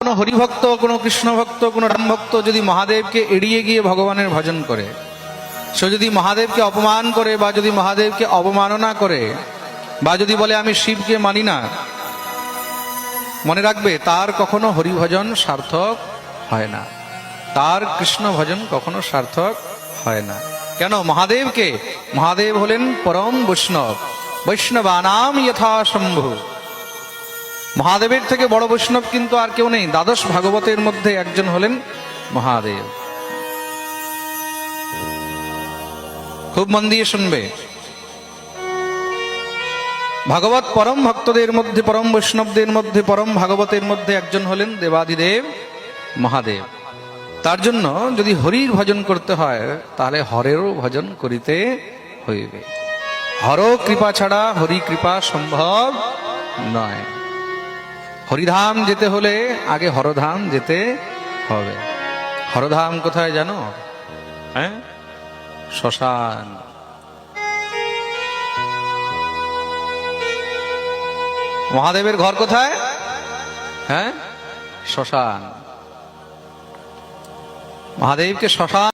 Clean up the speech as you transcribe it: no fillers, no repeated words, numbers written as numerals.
কোনো হরিভক্ত, কোনো কৃষ্ণ ভক্ত, কোনো রাম ভক্ত যদি মহাদেবকে এড়িয়ে গিয়ে ভগবানের ভজন করে, সে যদি মহাদেবকে অপমান করে বা যদি মহাদেবকে অবমাননা করে বা যদি বলে আমি শিবকে মানি না, মনে রাখবে তার কখনো হরিভজন সার্থক হয় না, তার কৃষ্ণ ভজন কখনো সার্থক হয় না। কেন? মহাদেব হলেন পরম বৈষ্ণব, বৈষ্ণবানাম যথা শম্ভু। মহাদেবের থেকে বড় বৈষ্ণব কিন্তু আর কেউ নেই। দ্বাদশ ভাগবতের মধ্যে একজন হলেন মহাদেব। খুব মন দিয়ে শুনবে। ভাগবত পরম ভক্তদের মধ্যে, পরম বৈষ্ণবদের মধ্যে, পরম ভাগবতের মধ্যে একজন হলেন দেবাদিদেব মহাদেব। তার জন্য যদি হরির ভজন করতে হয় তাহলে হরেরও ভজন করিতে হইবে। হর কৃপা ছাড়া হরি কৃপা সম্ভব নয়। হরিধাম যেতে হলে আগে হরধাম যেতে হবে। হরধাম কোথায় জানো? হ্যাঁ, শ্মশান। মহাদেবের ঘর কোথায়? হ্যাঁ, শ্মশান। মহাদেবকে শ্মশান